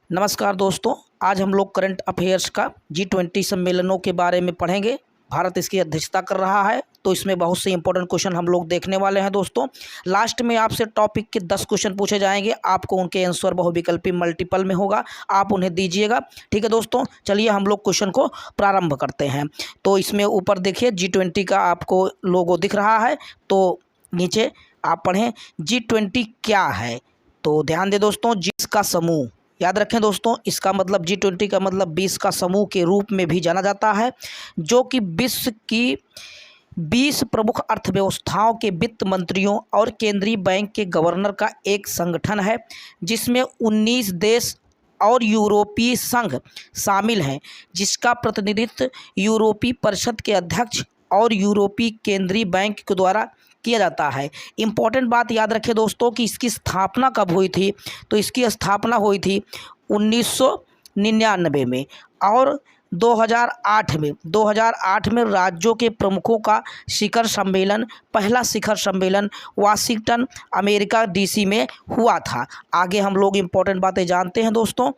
नमस्कार दोस्तों, आज हम लोग करंट अफेयर्स का G20 सम्मेलनों के बारे में पढ़ेंगे। भारत इसकी अध्यक्षता कर रहा है, तो इसमें बहुत से इंपॉर्टेंट क्वेश्चन हम लोग देखने वाले हैं दोस्तों। लास्ट में आपसे टॉपिक के 10 क्वेश्चन पूछे जाएंगे, आपको उनके आंसर बहुविकल्पी मल्टीपल में होगा, आप उन्हें दीजिएगा। ठीक है दोस्तों, चलिए हम लोग क्वेश्चन को प्रारंभ करते हैं। तो इसमें ऊपर देखिए G20 का आपको लोगो दिख रहा है, तो नीचे आप पढ़ें G20 क्या है। तो ध्यान दें दोस्तों, जिस का समूह, याद रखें दोस्तों, इसका मतलब G20 का मतलब 20 का समूह के रूप में भी जाना जाता है, जो कि विश्व की 20 प्रमुख अर्थव्यवस्थाओं के वित्त मंत्रियों और केंद्रीय बैंक के गवर्नर का एक संगठन है, जिसमें 19 देश और यूरोपीय संघ शामिल हैं, जिसका प्रतिनिधित्व यूरोपीय परिषद के अध्यक्ष और यूरोपीय केंद्रीय बैंक के द्वारा किया जाता है। इम्पॉर्टेंट बात याद रखें दोस्तों कि इसकी स्थापना कब हुई थी। तो इसकी स्थापना हुई थी 1999 में और 2008 में राज्यों के प्रमुखों का शिखर सम्मेलन, पहला शिखर सम्मेलन वाशिंगटन अमेरिका DC में हुआ था। आगे हम लोग इम्पॉर्टेंट बातें जानते हैं दोस्तों।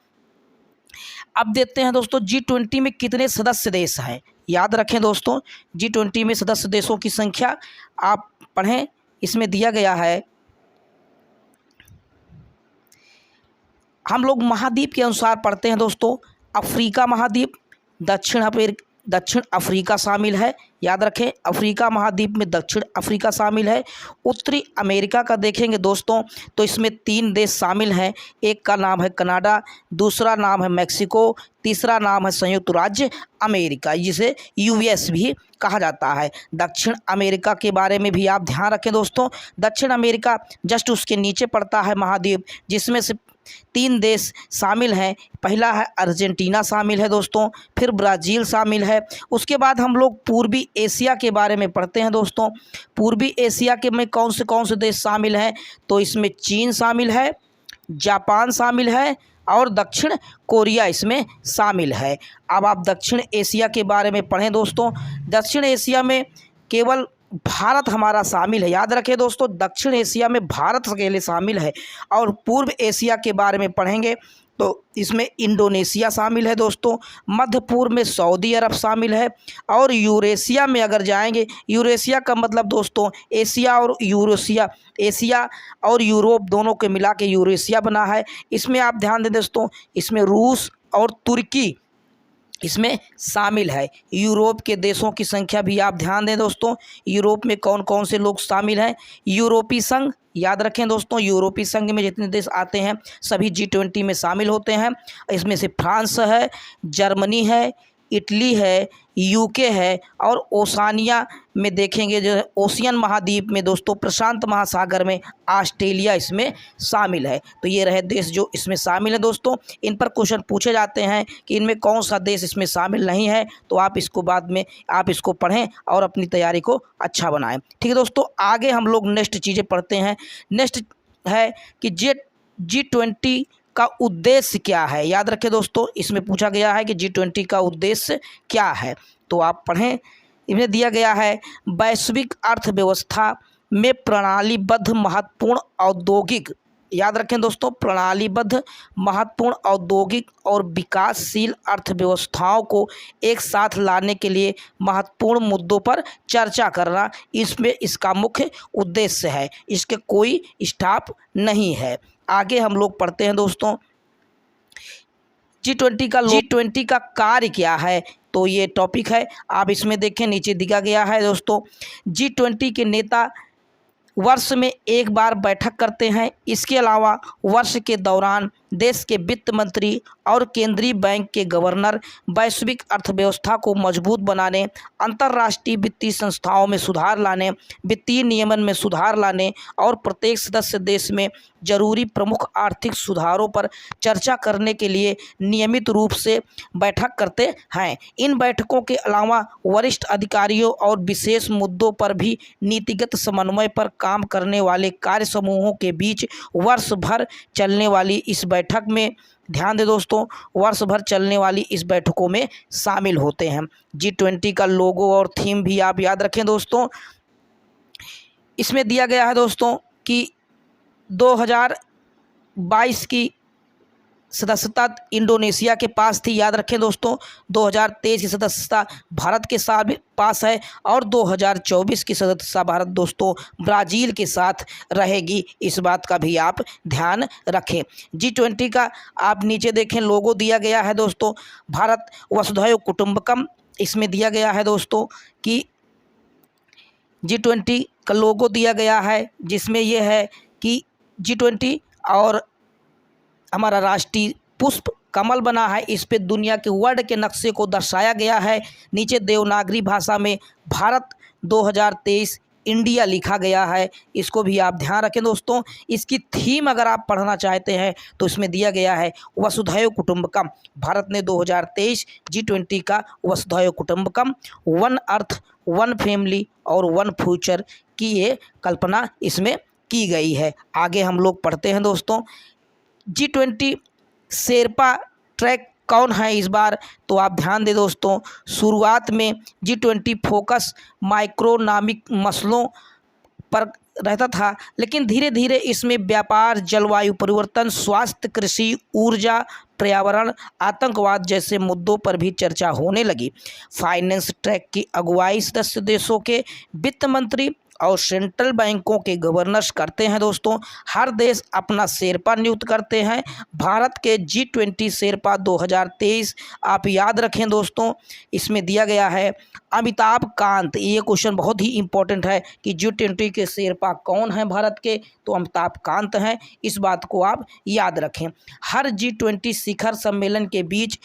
अब देखते हैं दोस्तों G20 में कितने सदस्य देश हैं। याद रखें दोस्तों, G20 में सदस्य देशों की संख्या आप पढ़ें, इसमें दिया गया है। हम लोग महाद्वीप के अनुसार पढ़ते हैं दोस्तों। अफ्रीका महाद्वीप, दक्षिण अफ्रीका शामिल है। याद रखें, अफ्रीका महाद्वीप में दक्षिण अफ्रीका शामिल है। उत्तरी अमेरिका का देखेंगे दोस्तों, तो इसमें 3 देश शामिल हैं। एक का नाम है कनाडा, दूसरा नाम है मैक्सिको, तीसरा नाम है संयुक्त राज्य अमेरिका, जिसे US भी कहा जाता है। दक्षिण अमेरिका के बारे में भी आप ध्यान रखें दोस्तों। दक्षिण अमेरिका जस्ट उसके नीचे पड़ता है महाद्वीप, जिसमें से 3 देश शामिल हैं। पहला है अर्जेंटीना शामिल है दोस्तों, फिर ब्राज़ील शामिल है। उसके बाद हम लोग पूर्वी एशिया के बारे में पढ़ते हैं दोस्तों। पूर्वी एशिया के में कौन से देश शामिल हैं, तो इसमें चीन शामिल है, जापान शामिल है और दक्षिण कोरिया इसमें शामिल है। अब आप दक्षिण एशिया के बारे में पढ़ें दोस्तों। दक्षिण एशिया में केवल भारत हमारा शामिल है। याद रखें दोस्तों, दक्षिण एशिया में भारत अकेले शामिल है। और पूर्व एशिया के बारे में पढ़ेंगे तो इसमें इंडोनेशिया शामिल है दोस्तों, मध्य पूर्व में सऊदी अरब शामिल है। और यूरेशिया में अगर जाएंगे, यूरेशिया का मतलब दोस्तों एशिया और यूरेशिया, एशिया और यूरोप दोनों के मिला के यूरेशिया बना है। इसमें आप ध्यान दें दोस्तों, इसमें रूस और तुर्की इसमें शामिल है। यूरोप के देशों की संख्या भी आप ध्यान दें दोस्तों। यूरोप में कौन कौन से लोग शामिल हैं, यूरोपीय संघ, याद रखें दोस्तों, यूरोपीय संघ में जितने देश आते हैं सभी G20 में शामिल होते हैं। इसमें से फ्रांस है, जर्मनी है, इटली है, UK है और ओशानिया में देखेंगे जो है ओशियन महाद्वीप में दोस्तों, प्रशांत महासागर में ऑस्ट्रेलिया इसमें शामिल है। तो ये रहे देश जो इसमें शामिल है दोस्तों। इन पर क्वेश्चन पूछे जाते हैं कि इनमें कौन सा देश इसमें शामिल नहीं है, तो आप इसको बाद में आप इसको पढ़ें और अपनी तैयारी को अच्छा बनाएं। ठीक है दोस्तों, आगे हम लोग नेक्स्ट चीज़ें पढ़ते हैं। नेक्स्ट है कि G20 का उद्देश्य क्या है। याद रखें दोस्तों, इसमें पूछा गया है कि G20 का उद्देश्य क्या है, तो आप पढ़ें। इसमें दिया गया है वैश्विक अर्थव्यवस्था में प्रणालीबद्ध महत्वपूर्ण औद्योगिक, याद रखें दोस्तों, प्रणालीबद्ध महत्वपूर्ण औद्योगिक और विकासशील अर्थव्यवस्थाओं को एक साथ लाने के लिए महत्वपूर्ण मुद्दों पर चर्चा करना, इसमें इसका मुख्य उद्देश्य है। इसके कोई स्टाफ नहीं है। आगे हम लोग पढ़ते हैं दोस्तों, G20 का कार्य क्या है, तो ये टॉपिक है। आप इसमें देखें, नीचे दिया गया है दोस्तों, G20 के नेता वर्ष में एक बार बैठक करते हैं। इसके अलावा वर्ष के दौरान देश के वित्त मंत्री और केंद्रीय बैंक के गवर्नर वैश्विक अर्थव्यवस्था को मजबूत बनाने, अंतर्राष्ट्रीय वित्तीय संस्थाओं में सुधार लाने, वित्तीय नियमन में सुधार लाने और प्रत्येक सदस्य देश में जरूरी प्रमुख आर्थिक सुधारों पर चर्चा करने के लिए नियमित रूप से बैठक करते हैं। इन बैठकों के अलावा वरिष्ठ अधिकारियों और विशेष मुद्दों पर भी नीतिगत समन्वय पर काम करने वाले कार्य समूहों के बीच वर्ष भर चलने वाली इस बैठक में, ध्यान दें दोस्तों, वर्ष भर चलने वाली इस बैठकों में शामिल होते हैं। G20 का लोगो और थीम भी आप याद रखें दोस्तों। इसमें दिया गया है दोस्तों कि 2022 की सदस्यता इंडोनेशिया के पास थी, याद रखें दोस्तों। 2023 की सदस्यता भारत के साथ पास है और 2024 की सदस्यता भारत दोस्तों ब्राज़ील के साथ रहेगी, इस बात का भी आप ध्यान रखें। G20 का आप नीचे देखें लोगो दिया गया है दोस्तों, भारत वसुधैव कुटुंबकम इसमें दिया गया है दोस्तों कि G20 का लोगो दिया गया है, जिसमें यह है कि G20 और हमारा राष्ट्रीय पुष्प कमल बना है, इस पे दुनिया के वर्ल्ड के नक्शे को दर्शाया गया है। नीचे देवनागरी भाषा में भारत 2023 इंडिया लिखा गया है, इसको भी आप ध्यान रखें दोस्तों। इसकी थीम अगर आप पढ़ना चाहते हैं तो इसमें दिया गया है वसुधैव कुटुंबकम। भारत ने 2023 G20 का वसुधैव कुटुंबकम, वन अर्थ, वन फैमिली और वन फ्यूचर की ये कल्पना इसमें की गई है। आगे हम लोग पढ़ते हैं दोस्तों, G20 शेरपा ट्रैक कौन है इस बार, तो आप ध्यान दें दोस्तों। शुरुआत में G20 फोकस माइक्रोइकोनॉमिक मसलों पर रहता था, लेकिन धीरे धीरे इसमें व्यापार, जलवायु परिवर्तन, स्वास्थ्य, कृषि, ऊर्जा, पर्यावरण, आतंकवाद जैसे मुद्दों पर भी चर्चा होने लगी। फाइनेंस ट्रैक की अगुवाई सदस्य देशों के वित्त मंत्री और सेंट्रल बैंकों के गवर्नर्स करते हैं दोस्तों। हर देश अपना शेरपा नियुक्त करते हैं। भारत के G20 शेरपा 2023 आप याद रखें दोस्तों, इसमें दिया गया है अमिताभ कांत। ये क्वेश्चन बहुत ही इंपॉर्टेंट है कि G20 के शेरपा कौन हैं भारत के, तो अमिताभ कांत हैं, इस बात को आप याद रखें। हर G20 शिखर सम्मेलन के बीच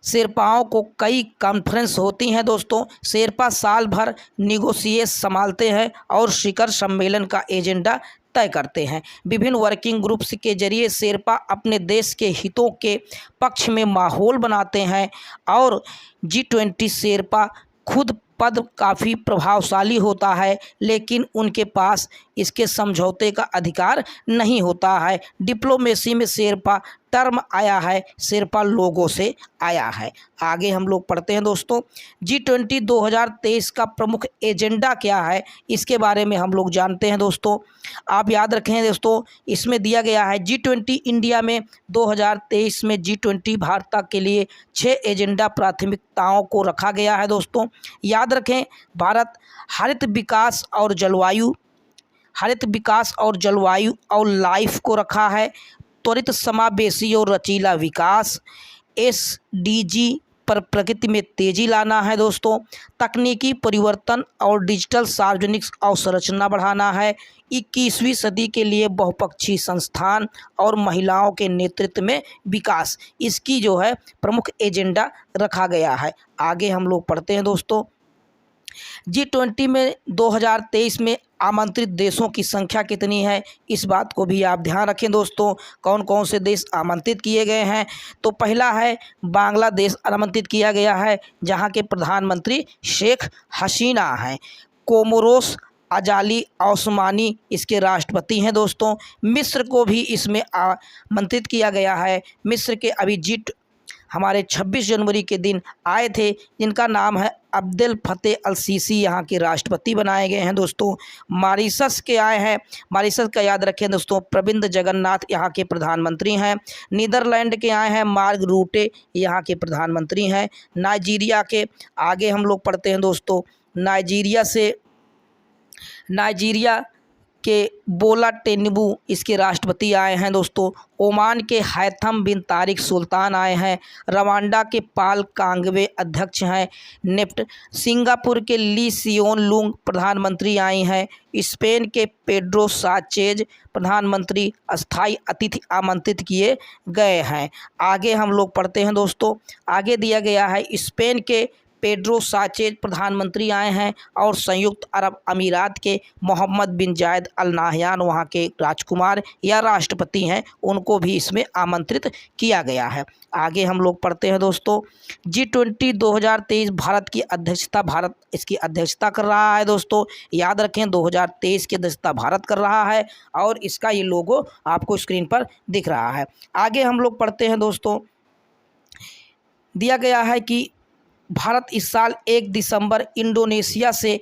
शेरपाओं को कई कॉन्फ्रेंस होती हैं दोस्तों। शेरपा साल भर निगोशिएट संभालते हैं और शिखर सम्मेलन का एजेंडा तय करते हैं। विभिन्न वर्किंग ग्रुप्स के जरिए शेरपा अपने देश के हितों के पक्ष में माहौल बनाते हैं और G20 शेरपा खुद पद काफ़ी प्रभावशाली होता है, लेकिन उनके पास इसके समझौते का अधिकार नहीं होता है। डिप्लोमेसी में शेरपा टर्म आया है, शेरपा लोगों से आया है। आगे हम लोग पढ़ते हैं दोस्तों, G20 2023 का प्रमुख एजेंडा क्या है, इसके बारे में हम लोग जानते हैं दोस्तों। आप याद रखें दोस्तों, इसमें दिया गया है G20 इंडिया में 2023 में G20 भारत के लिए 6 एजेंडा प्राथमिकताओं को रखा गया है दोस्तों। याद रखें, भारत हरित विकास और जलवायु और लाइफ को रखा है। त्वरित समावेशी और रचीला विकास, SDG पर प्रकृति में तेजी लाना है दोस्तों। तकनीकी परिवर्तन और डिजिटल सार्वजनिक अवसंरचना बढ़ाना है। 21वीं सदी के लिए बहुपक्षीय संस्थान और महिलाओं के नेतृत्व में विकास, इसकी जो है प्रमुख एजेंडा रखा गया है। आगे हम लोग पढ़ते हैं दोस्तों, G20 में 2023 में आमंत्रित देशों की संख्या कितनी है, इस बात को भी आप ध्यान रखें दोस्तों। कौन कौन से देश आमंत्रित किए गए हैं, तो पहला है बांग्लादेश आमंत्रित किया गया है, जहां के प्रधानमंत्री शेख हसीना हैं। कोमोरोस अजाली ओस्मानी इसके राष्ट्रपति हैं दोस्तों। मिस्र को भी इसमें आमंत्रित किया गया है। मिस्र के अभी हमारे 26 जनवरी के दिन आए थे, जिनका नाम है अब्देल फतेह अल सीसी, यहाँ के राष्ट्रपति बनाए गए हैं दोस्तों। मॉरिशस के आए हैं, मॉरिशस का याद रखें दोस्तों, प्रविंद जगन्नाथ यहाँ के प्रधानमंत्री हैं। नीदरलैंड के आए हैं मार्क रूटे, यहाँ के प्रधानमंत्री हैं। नाइजीरिया के आगे हम लोग पढ़ते हैं दोस्तों, नाइजीरिया के बोला टिनुबू इसके राष्ट्रपति आए हैं दोस्तों। ओमान के हैथम बिन तारिक सुल्तान आए हैं। रवांडा के पाल कांगवे अध्यक्ष हैं। सिंगापुर के ली सियोन लुंग प्रधानमंत्री आए हैं। स्पेन के पेड्रो साचेज प्रधानमंत्री अस्थायी अतिथि आमंत्रित किए गए हैं। आगे हम लोग पढ़ते हैं दोस्तों, आगे दिया गया है स्पेन के पेड्रो साचेज प्रधानमंत्री आए हैं और संयुक्त अरब अमीरात के मोहम्मद बिन जायद अल नाहयान वहाँ के राजकुमार या राष्ट्रपति हैं, उनको भी इसमें आमंत्रित किया गया है। आगे हम लोग पढ़ते हैं दोस्तों, G20 2023 भारत इसकी अध्यक्षता कर रहा है दोस्तों। याद रखें 2023 की अध्यक्षता भारत कर रहा है और इसका ये लोगो आपको स्क्रीन पर दिख रहा है। आगे हम लोग पढ़ते हैं दोस्तों, दिया गया है कि भारत इस साल 1 दिसंबर इंडोनेशिया से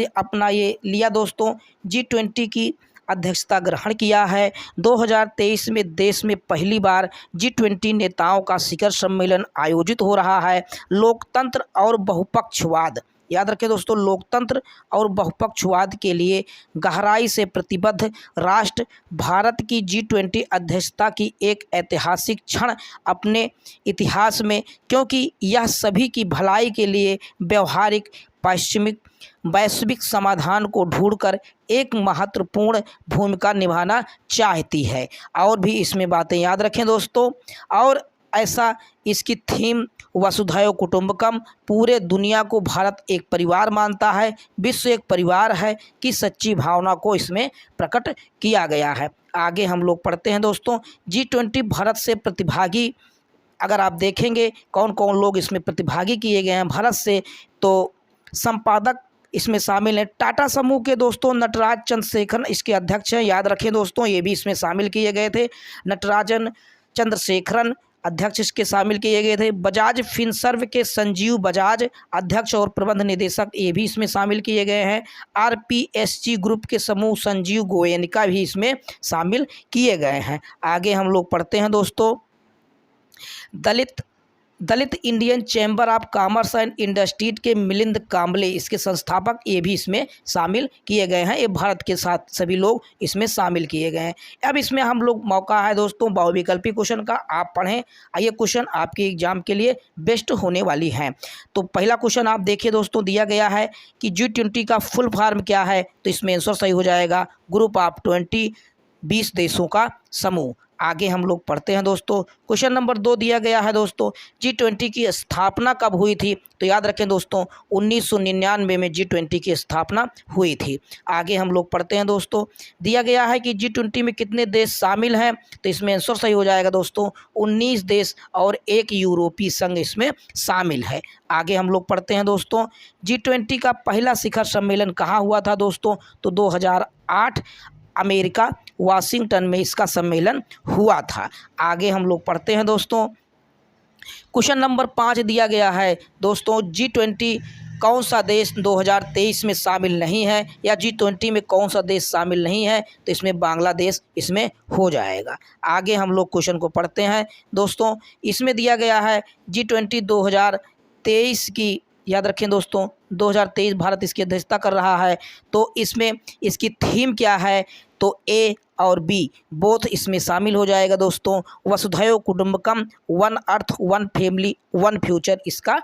अपना ये लिया दोस्तों G20 की अध्यक्षता ग्रहण किया है। 2023 में देश में पहली बार G20 नेताओं का शिखर सम्मेलन आयोजित हो रहा है। लोकतंत्र और बहुपक्षवाद, याद रखें दोस्तों, लोकतंत्र और बहुपक्षवाद के लिए गहराई से प्रतिबद्ध राष्ट्र भारत की G20 अध्यक्षता की एक ऐतिहासिक क्षण अपने इतिहास में, क्योंकि यह सभी की भलाई के लिए व्यवहारिक वैश्विक समाधान को ढूंढकर एक महत्वपूर्ण भूमिका निभाना चाहती है। और भी इसमें बातें याद रखें दोस्तों। और ऐसा इसकी थीम वसुधैव कुटुंबकम, पूरे दुनिया को भारत एक परिवार मानता है, विश्व एक परिवार है की सच्ची भावना को इसमें प्रकट किया गया है। आगे हम लोग पढ़ते हैं दोस्तों। G20 भारत से प्रतिभागी, अगर आप देखेंगे कौन कौन लोग इसमें प्रतिभागी किए गए हैं भारत से, तो संपादक इसमें शामिल हैं टाटा समूह के दोस्तों नटराज चंद्रशेखरन इसके अध्यक्ष हैं। याद रखें दोस्तों, ये भी इसमें शामिल किए गए थे। नटराजन चंद्रशेखरन अध्यक्ष इसके शामिल किए गए थे। बजाज फिनसर्व के संजीव बजाज अध्यक्ष और प्रबंध निदेशक, ये भी इसमें शामिल किए गए हैं। RPSG ग्रुप के समूह संजीव गोयनका भी इसमें शामिल किए गए हैं। आगे हम लोग पढ़ते हैं दोस्तों। Dalit Indian chamber of commerce and industries के मिलिंद कांबले इसके संस्थापक, ये भी इसमें शामिल किए गए हैं। ये भारत के साथ सभी लोग इसमें शामिल किए गए हैं। अब इसमें हम लोग मौका है दोस्तों बहुविकल्पी क्वेश्चन का, आप पढ़ें। ये क्वेश्चन आपके एग्जाम के लिए बेस्ट होने वाली हैं। तो पहला क्वेश्चन आप देखिए दोस्तों, दिया गया है कि G20 का फुल फॉर्म क्या है, तो इसमें आंसर सही हो जाएगा ग्रुप ऑफ 20, 20 देशों का समूह। आगे हम लोग पढ़ते हैं दोस्तों। क्वेश्चन नंबर 2 दिया गया है दोस्तों, G20 की स्थापना कब हुई थी, तो याद रखें दोस्तों 1999 में G20 की स्थापना हुई थी। आगे हम लोग पढ़ते हैं दोस्तों। दिया गया है कि G20 में कितने देश शामिल हैं, तो इसमें आंसर सही हो जाएगा दोस्तों 19 देश और एक यूरोपीय संघ इसमें शामिल है। आगे हम लोग पढ़ते हैं दोस्तों। G20 का पहला शिखर सम्मेलन कहाँ हुआ था दोस्तों, तो 2008 अमेरिका वाशिंगटन में इसका सम्मेलन हुआ था। आगे हम लोग पढ़ते हैं दोस्तों। क्वेश्चन नंबर 5 दिया गया है दोस्तों, G20 कौन सा देश 2023 में शामिल नहीं है, या G20 में कौन सा देश शामिल नहीं है, तो इसमें बांग्लादेश इसमें हो जाएगा। आगे हम लोग क्वेश्चन को पढ़ते हैं दोस्तों। इसमें दिया गया है G20 2023 की, याद रखें दोस्तों 2023 भारत इसकी अध्यक्षता कर रहा है। तो इसमें इसकी थीम क्या है, तो A और B बोथ इसमें शामिल हो जाएगा दोस्तों। वसुधैव कुटुंबकम, one earth one family one future इसका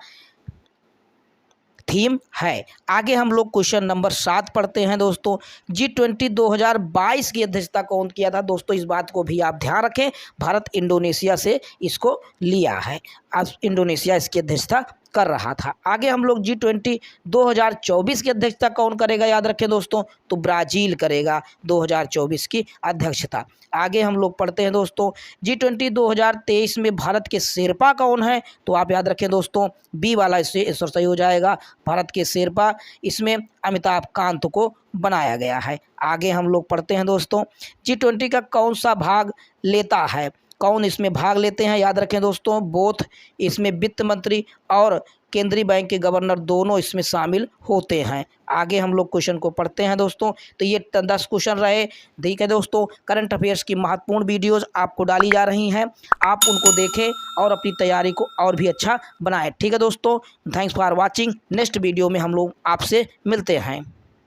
थीम है। आगे हम लोग क्वेश्चन नंबर 7 पढ़ते हैं दोस्तों। G20 2022 की अध्यक्षता कौन किया था दोस्तों, इस बात को भी आप ध्यान रखें, भारत इंडोनेशिया से इसको लिया है। आज इंडोनेशिया इसकी अध्यक्षता कर रहा था। आगे हम लोग G20 2024 की अध्यक्षता कौन करेगा, याद रखें दोस्तों, तो ब्राज़ील करेगा 2024 की अध्यक्षता। आगे हम लोग पढ़ते हैं दोस्तों। G20 2023 में भारत के शेरपा कौन है, तो आप याद रखें दोस्तों B वाला इससे आंसर सही हो जाएगा। भारत के शेरपा इसमें अमिताभ कांत को बनाया गया है। आगे हम लोग पढ़ते हैं दोस्तों। G20 का कौन सा भाग लेता है, कौन इसमें भाग लेते हैं, याद रखें दोस्तों बोथ इसमें वित्त मंत्री और केंद्रीय बैंक के गवर्नर दोनों इसमें शामिल होते हैं। आगे हम लोग क्वेश्चन को पढ़ते हैं दोस्तों। तो ये 10 क्वेश्चन रहे। ठीक है दोस्तों, करंट अफेयर्स की महत्वपूर्ण वीडियोस आपको डाली जा रही हैं, आप उनको देखें और अपनी तैयारी को और भी अच्छा बनाएं। ठीक है दोस्तों, thanks for watching. Next video में हम लोग आपसे मिलते हैं।